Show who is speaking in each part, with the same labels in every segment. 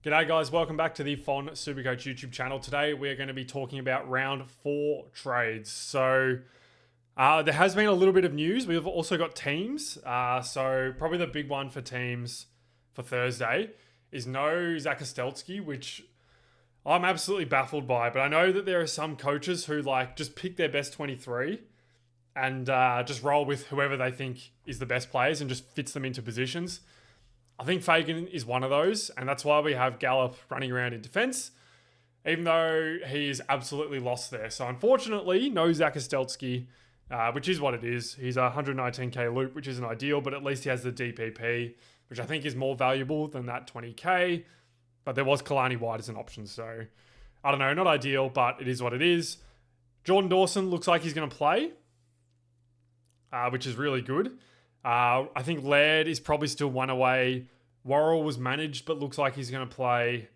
Speaker 1: G'day guys, welcome back to the Fon Supercoach YouTube channel. Today we're going to be talking about round 4 trades. So there has been a little bit of news. We've also got teams. So probably the big one for teams for Thursday is no Zach Kostelski, which I'm absolutely baffled by. But I know that there are some coaches who just pick their best 23 and just roll with whoever they think is the best players and just fits them into positions. I think Fagan is one of those, and that's why we have Gallup running around in defence, even though he is absolutely lost there. So unfortunately, no Zach Kostelski, which is what it is. He's a 119k loop, which isn't ideal, but at least he has the DPP, which I think is more valuable than that 20k. But there was Kalani White as an option, so I don't know, not ideal, but it is what it is. Jordan Dawson looks like he's going to play, which is really good. I think Laird is probably still one away. Worrell was managed, but looks like he's going to play.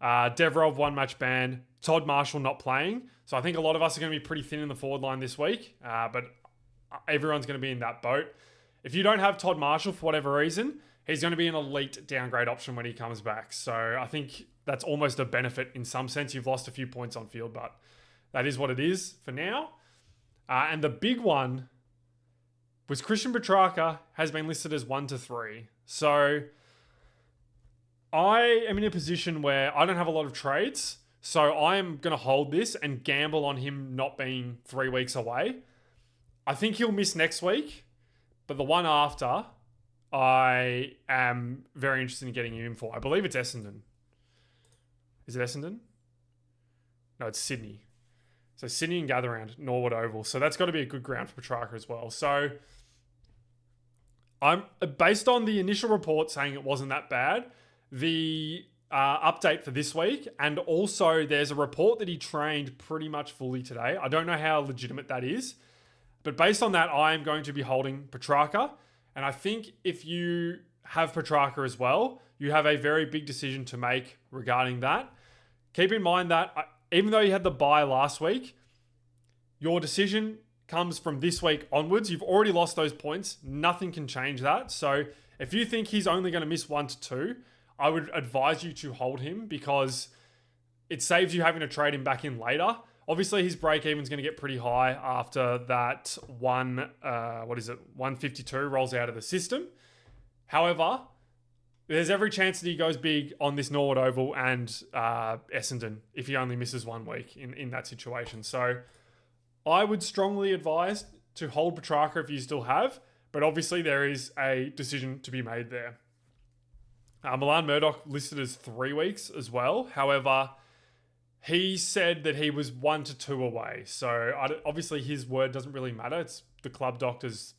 Speaker 1: Devrov, 1 match ban. Todd Marshall not playing. So I think a lot of us are going to be pretty thin in the forward line this week, but everyone's going to be in that boat. If you don't have Todd Marshall for whatever reason, he's going to be an elite downgrade option when he comes back. So I think that's almost a benefit in some sense. You've lost a few points on field, but that is what it is for now. And the big one was Christian Petrarca has been listed as 1 to 3. So I am in a position where I don't have a lot of trades. So I am going to hold this and gamble on him not being 3 weeks away. I think he'll miss next week, but the one after, I am very interested in getting him in for. I believe it's Essendon. Is it Essendon? No, it's Sydney. So Sydney and Gatherround, Norwood Oval. So that's got to be a good ground for Petrarca as well. So I'm based on the initial report saying it wasn't that bad. The update for this week, and also there's a report that he trained pretty much fully today. I don't know how legitimate that is, but based on that, I am going to be holding Petrarca. And I think if you have Petrarca as well, you have a very big decision to make regarding that. Keep in mind that even though you had the bye last week, your decision comes from this week onwards. You've already lost those points. Nothing can change that. So if you think he's only going to miss 1 to 2, I would advise you to hold him because it saves you having to trade him back in later. Obviously, his break even is going to get pretty high after that 152 rolls out of the system. However, there's every chance that he goes big on this Norwood Oval and Essendon if he only misses 1 week in that situation. So I would strongly advise to hold Petrarca if you still have, but obviously there is a decision to be made there. Milan Murdoch listed as 3 weeks as well. However, he said that he was 1 to 2 away. So obviously his word doesn't really matter. It's the club doctor's,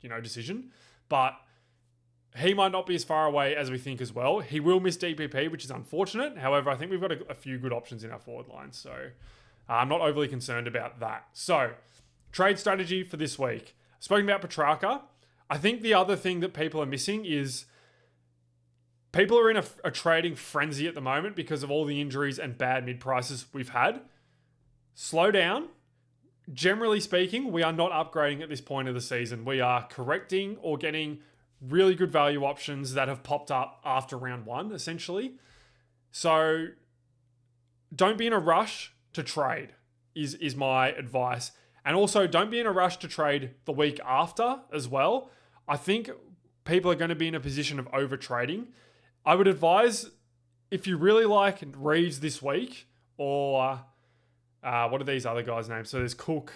Speaker 1: decision. But he might not be as far away as we think as well. He will miss DPP, which is unfortunate. However, I think we've got a few good options in our forward line. So I'm not overly concerned about that. So trade strategy for this week. Spoken about Petrarca. I think the other thing that people are missing is people are in a trading frenzy at the moment because of all the injuries and bad mid prices we've had. Slow down. Generally speaking, we are not upgrading at this point of the season. We are correcting or getting really good value options that have popped up after round 1, essentially. So don't be in a rush to trade is my advice. And also don't be in a rush to trade the week after as well. I think people are going to be in a position of over trading. I would advise if you really like Reeves this week or what are these other guys' names? So there's Cook.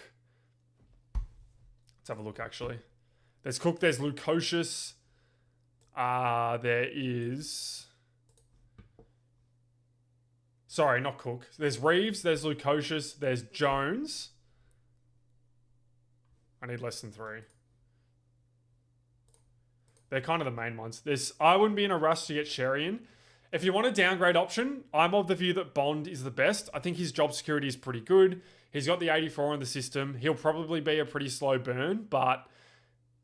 Speaker 1: Let's have a look actually. There's Cook, there's Lukosius. There is... Sorry, not Cook. There's Reeves, there's Lukosius, there's Jones. I need less than 3. They're kind of the main ones. I wouldn't be in a rush to get Sherry in. If you want a downgrade option, I'm of the view that Bond is the best. I think his job security is pretty good. He's got the 84 in the system. He'll probably be a pretty slow burn, but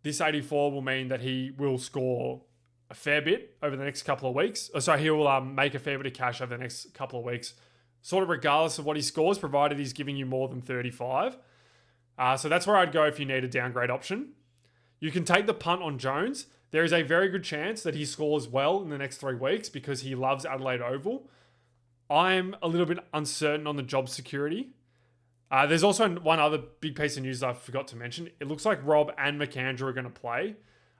Speaker 1: this 84 will mean that he will score a fair bit over the next couple of weeks. He will make a fair bit of cash over the next couple of weeks, sort of regardless of what he scores, provided he's giving you more than 35. So that's where I'd go if you need a downgrade option. You can take the punt on Jones. there is a very good chance that he scores well in the next 3 weeks because he loves Adelaide Oval. I'm a little bit uncertain on the job security. There's also one other big piece of news that I forgot to mention. It looks like Rob and McAndrew are going to play.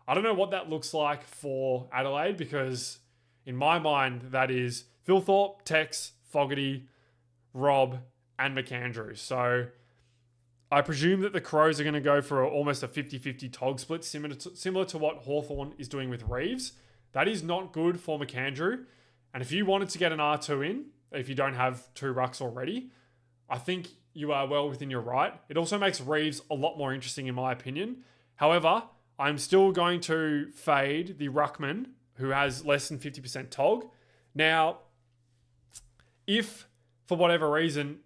Speaker 1: I don't know what that looks like for Adelaide because in my mind, that is Phil Thorpe, Tex, Fogarty, Rob, and McAndrew. So I presume that the Crows are going to go for almost a 50-50 tog split, similar to what Hawthorn is doing with Reeves. That is not good for McAndrew. And if you wanted to get an R2 in, if you don't have 2 rucks already, I think you are well within your right. It also makes Reeves a lot more interesting in my opinion. However, I'm still going to fade the ruckman who has less than 50% tog. Now, if for whatever reason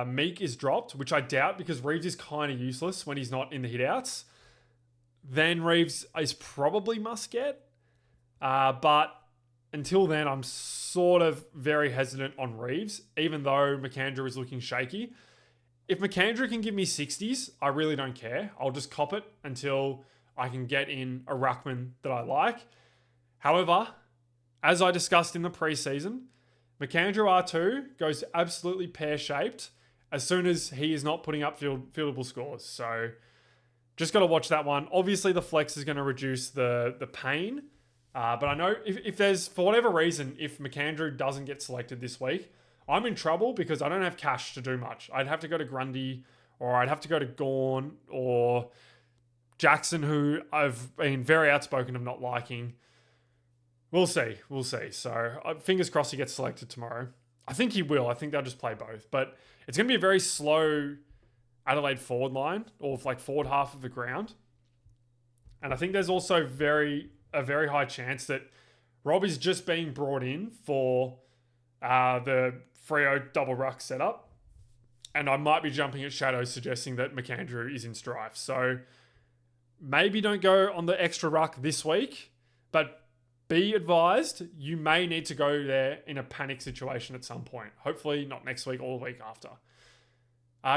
Speaker 1: Meek is dropped, which I doubt because Reeves is kind of useless when he's not in the hitouts, then Reeves is probably must get. But until then, I'm sort of very hesitant on Reeves, even though McAndrew is looking shaky. If McAndrew can give me 60s, I really don't care. I'll just cop it until I can get in a ruckman that I like. However, as I discussed in the preseason, McAndrew R2 goes absolutely pear-shaped as soon as he is not putting up fieldable scores. So just got to watch that one. Obviously, the flex is going to reduce the pain. But I know if there's, for whatever reason, if McAndrew doesn't get selected this week, I'm in trouble because I don't have cash to do much. I'd have to go to Grundy or I'd have to go to Gawn or Jackson, who I've been very outspoken of not liking. We'll see. So fingers crossed he gets selected tomorrow. I think he will. I think they'll just play both. But it's going to be a very slow Adelaide forward line or like forward half of the ground. And I think there's also a very high chance that Rob is just being brought in for the Freo double ruck setup. And I might be jumping at shadows suggesting that McAndrew is in strife. So maybe don't go on the extra ruck this week, but be advised, you may need to go there in a panic situation at some point. Hopefully not next week or the week after.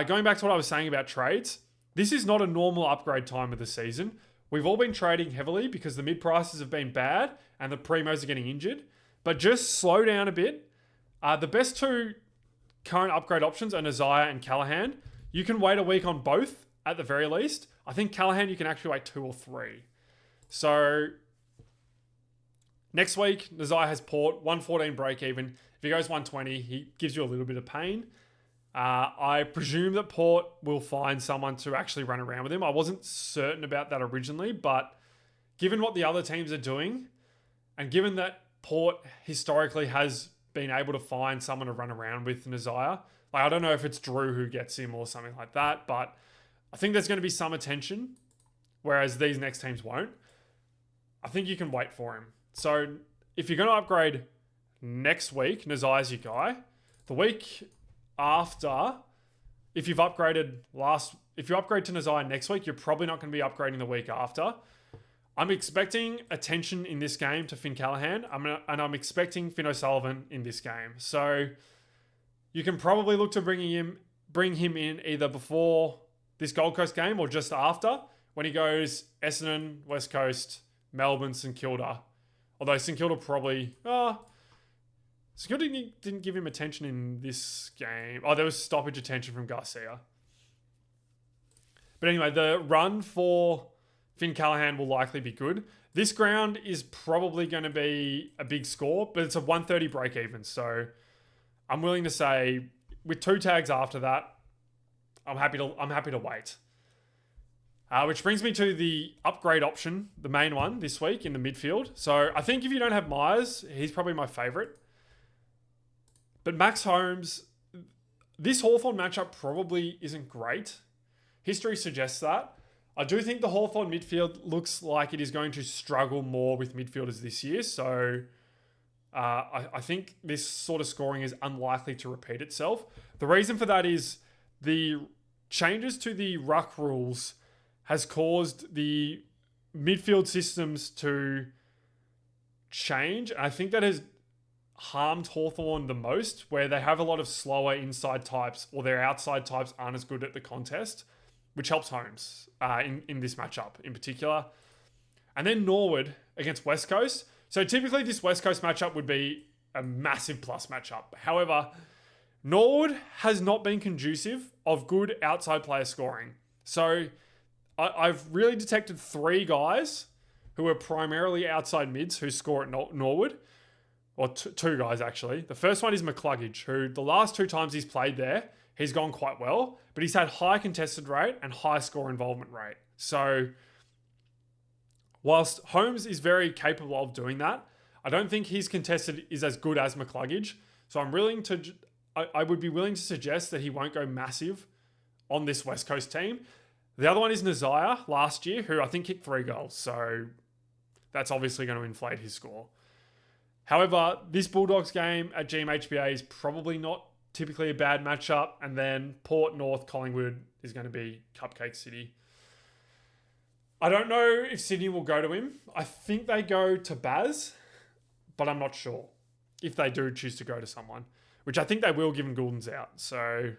Speaker 1: Going back to what I was saying about trades, this is not a normal upgrade time of the season. We've all been trading heavily because the mid prices have been bad and the primos are getting injured. But just slow down a bit. The best 2 current upgrade options are Nazaya and Callaghan. You can wait a week on both at the very least. I think Callaghan you can actually wait 2 or 3. So next week, Nazaya has Port, 114 break even. If he goes 120, he gives you a little bit of pain. I presume that Port will find someone to actually run around with him. I wasn't certain about that originally, but given what the other teams are doing, and given that Port historically has been able to find someone to run around with Nazaya, like I don't know if it's Drew who gets him or something like that, but I think there's going to be some attention, whereas these next teams won't. I think you can wait for him. So if you're going to upgrade next week, Nazaya's your guy. The week after, if you upgrade to Nazaya next week, you're probably not going to be upgrading the week after. I'm expecting attention in this game to Finn Callaghan, and I'm expecting Finn O'Sullivan in this game. So you can probably look to bring him in either before this Gold Coast game or just after, when he goes Essendon, West Coast, Melbourne, St Kilda. Although St Kilda probably... St Kilda didn't give him attention in this game. Oh, there was stoppage attention from Garcia. But anyway, the run for Finn Callaghan will likely be good. This ground is probably going to be a big score, but it's a 130 break even. So I'm willing to say with 2 tags after that, I'm happy to wait. Which brings me to the upgrade option, the main one this week in the midfield. So I think if you don't have Myers, he's probably my favourite. But Max Holmes, this Hawthorn matchup probably isn't great. History suggests that. I do think the Hawthorn midfield looks like it is going to struggle more with midfielders this year. So I think this sort of scoring is unlikely to repeat itself. The reason for that is the changes to the ruck rules has caused the midfield systems to change. I think that has harmed Hawthorn the most, where they have a lot of slower inside types or their outside types aren't as good at the contest, which helps Holmes in this matchup in particular. And then Norwood against West Coast. So typically this West Coast matchup would be a massive plus matchup. However, Norwood has not been conducive of good outside player scoring. So I've really detected 3 guys who are primarily outside mids who score at Norwood. Or 2 guys, actually. The first one is McCluggage, who the last 2 times he's played there, he's gone quite well, but he's had high contested rate and high score involvement rate. So whilst Holmes is very capable of doing that, I don't think his contested is as good as McCluggage. So I would be willing to suggest that he won't go massive on this West Coast team. The other one is Nazaya last year, who I think kicked 3 goals. So that's obviously going to inflate his score. However, this Bulldogs game at GMHBA is probably not typically a bad matchup. And then Port, North, Collingwood is going to be Cupcake City. I don't know if Sydney will go to him. I think they go to Baz, but I'm not sure if they do choose to go to someone, which I think they will given Goulden's out. So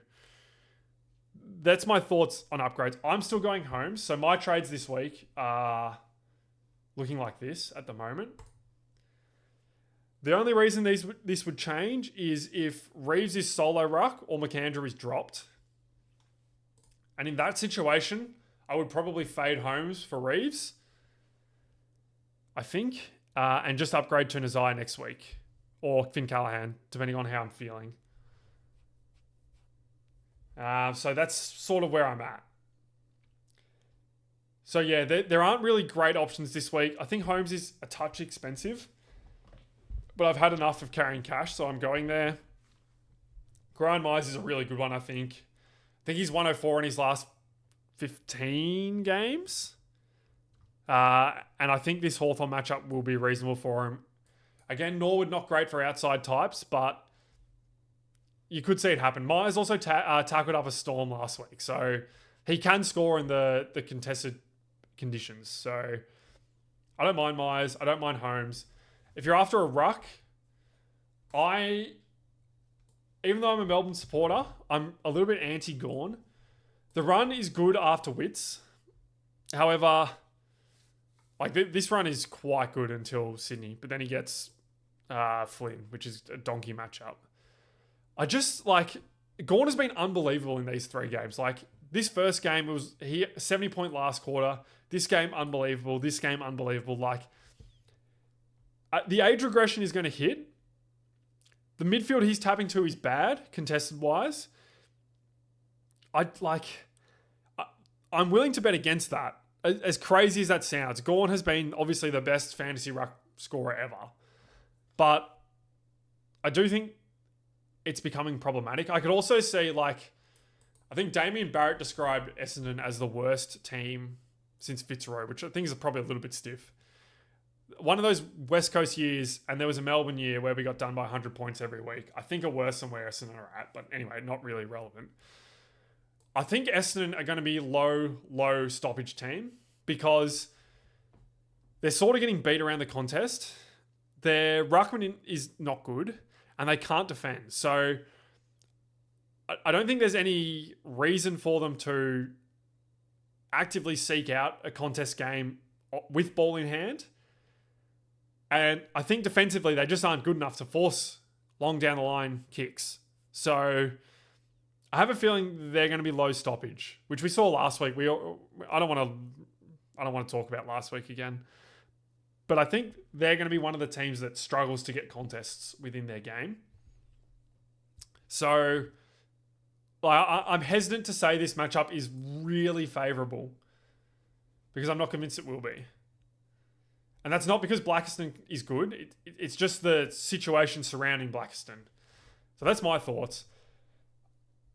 Speaker 1: that's my thoughts on upgrades. I'm still going home. So my trades this week are looking like this at the moment. The only reason this would change is if Reeves is solo ruck or McAndrew is dropped. And in that situation, I would probably fade Holmes for Reeves, I think, and just upgrade to Nazai next week or Finn Callahan, depending on how I'm feeling. So that's sort of where I'm at. So yeah, there aren't really great options this week. I think Holmes is a touch expensive, but I've had enough of carrying cash, so I'm going there. Grant Myers is a really good one, I think. I think he's 104 in his last 15 games. And I think this Hawthorn matchup will be reasonable for him. Again, Norwood not great for outside types, but you could see it happen. Myers also tackled up a Storm last week, so he can score in the contested conditions. So I don't mind Myers. I don't mind Holmes. If you're after a ruck, even though I'm a Melbourne supporter, I'm a little bit anti-Gawn. The run is good after Wits. However, this run is quite good until Sydney, but then he gets Flynn, which is a donkey matchup. Gawn has been unbelievable in these 3 games. This first game, it was 70-point last quarter. This game, unbelievable. This game, unbelievable. The age regression is going to hit. The midfield he's tapping to is bad, contested-wise. I'm willing to bet against that. As crazy as that sounds, Gawn has been obviously the best fantasy ruck scorer ever. But I do think it's becoming problematic. I could also see, I think Damien Barrett described Essendon as the worst team since Fitzroy, which I think is probably a little bit stiff. One of those West Coast years, and there was a Melbourne year where we got done by 100 points every week. I think are worse than where Essendon are at, but anyway, not really relevant. I think Essendon are going to be low stoppage team because they're sort of getting beat around the contest. Their ruckman is not good, and they can't defend. So I don't think there's any reason for them to actively seek out a contest game with ball in hand. And I think defensively, they just aren't good enough to force long down the line kicks. So I have a feeling they're going to be low stoppage, which we saw last week. I don't want to talk about last week again, but I think they're going to be one of the teams that struggles to get contests within their game. So I'm hesitant to say this matchup is really favourable because I'm not convinced it will be. And that's not because Blackiston is good. It's just the situation surrounding Blackiston. So that's my thoughts.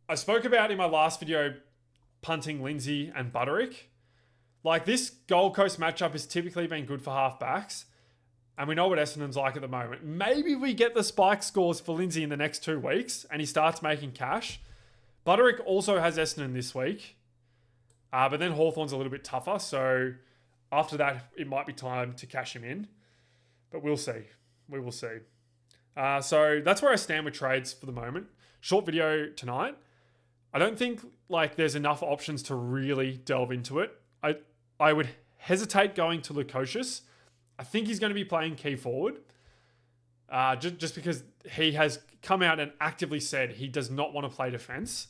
Speaker 1: I spoke about in my last video punting Lindsay and Butterick. This Gold Coast matchup has typically been good for halfbacks. And we know what Essendon's like at the moment. Maybe we get the spike scores for Lindsay in the next 2 weeks and he starts making cash. Butterick also has Essendon this week. But then Hawthorn's a little bit tougher. So after that, it might be time to cash him in. But we'll see. We will see. So that's where I stand with trades for the moment. Short video tonight. I don't think there's enough options to really delve into it. I would hesitate going to Lukosius. I think he's going to be playing key forward. Just because he has come out and actively said he does not want to play defense.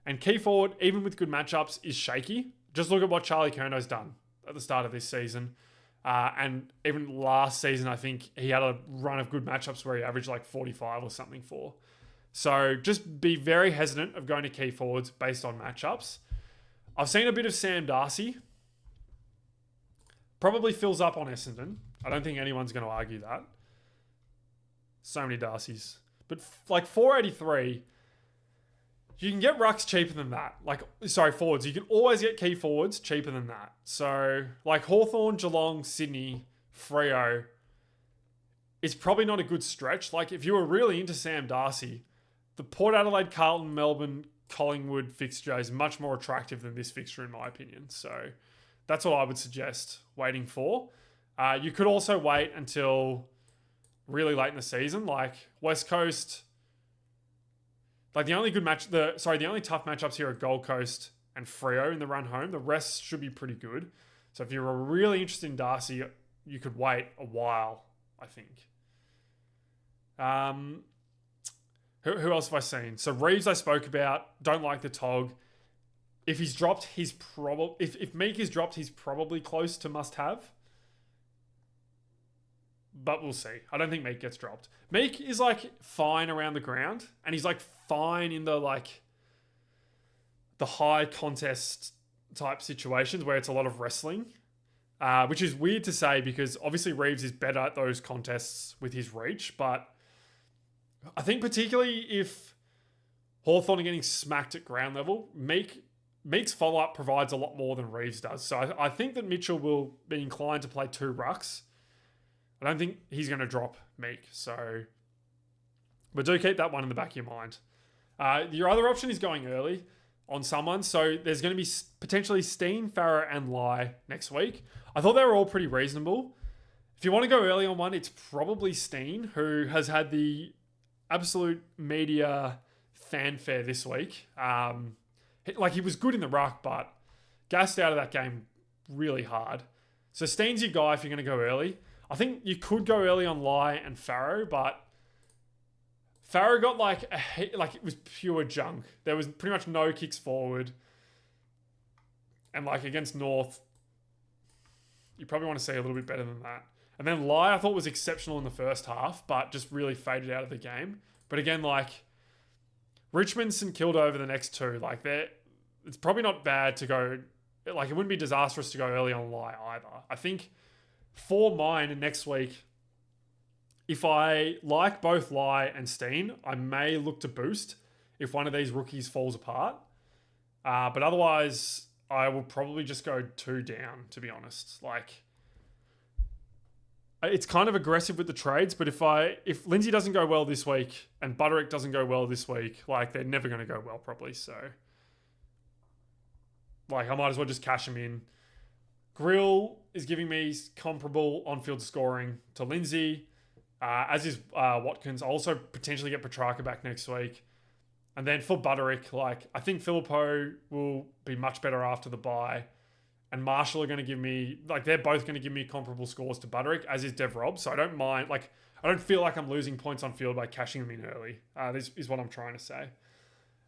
Speaker 1: And key forward, even with good matchups, is shaky. Just look at what Charlie Curno's done at the start of this season. And even last season, I think he had a run of good matchups where he averaged like 45 or something for. So just be very hesitant of going to key forwards based on matchups. I've seen a bit of Sam Darcy. Probably fills up on Essendon. I don't think anyone's going to argue that. So many Darcys. But like 483, you can get rucks cheaper than that. Forwards. You can always get key forwards cheaper than that. So like Hawthorn, Geelong, Sydney, Freo is probably not a good stretch. Like if you were really into Sam Darcy, the Port Adelaide, Carlton, Melbourne, Collingwood fixture is much more attractive than this fixture in my opinion. So that's what I would suggest waiting for. You could also wait until really late in the season, like West Coast. Like the only tough matchups here are Gold Coast and Freo in the run home. The rest should be pretty good. So if you're really interested in Darcy, you could wait a while, I think. Who else have I seen? So Reeves I spoke about. Don't like the Tog. If he's dropped, if Meek is dropped, he's probably close to must have. But we'll see. I don't think Meek gets dropped. Meek is like fine around the ground, and he's like fine in the high contest type situations where it's a lot of wrestling, which is weird to say because obviously Reeves is better at those contests with his reach. But I think particularly if Hawthorn are getting smacked at ground level, Meek's follow-up provides a lot more than Reeves does. So I think that Mitchell will be inclined to play 2 rucks. I don't think he's going to drop Meek. But do keep that one in the back of your mind. Your other option is going early on someone. So there's going to be potentially Steen, Farah, and Lai next week. I thought they were all pretty reasonable. If you want to go early on one, it's probably Steen, who has had the absolute media fanfare this week. He was good in the ruck, but gassed out of that game really hard. So Steen's your guy if you're going to go early. I think you could go early on Lai and Farrow, but Farrow got it was pure junk. There was pretty much no kicks forward. And against North, you probably want to see a little bit better than that. And then Lai I thought was exceptional in the first half, but just really faded out of the game. But again, Richmond, St Kilda over the next 2, it's probably not bad to go, it wouldn't be disastrous to go early on Lai either. I think for mine next week, if I like both Lai and Steen, I may look to boost if one of these rookies falls apart. But otherwise, I will probably just go 2 down, to be honest. It's kind of aggressive with the trades, but if Lindsay doesn't go well this week and Butterick doesn't go well this week, they're never going to go well probably. So, I might as well just cash them in. Grill is giving me comparable on-field scoring to Lindsay, as is Watkins. I'll also potentially get Petrarca back next week. And then for Butterick, I think Filippo will be much better after the bye. And Marshall are going to give me, they're both going to give me comparable scores to Butterick, as is Dev Robb. So I don't mind, I don't feel like I'm losing points on field by cashing them in early. This is what I'm trying to say.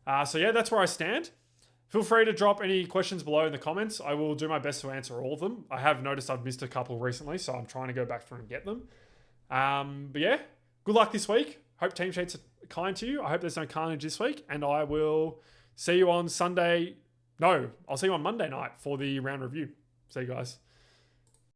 Speaker 1: That's where I stand. Feel free to drop any questions below in the comments. I will do my best to answer all of them. I have noticed I've missed a couple recently, so I'm trying to go back through and get them. Good luck this week. Hope Team Sheets are kind to you. I hope there's no carnage this week, and I will see you on Sunday. No, I'll see you on Monday night for the round review. See you guys.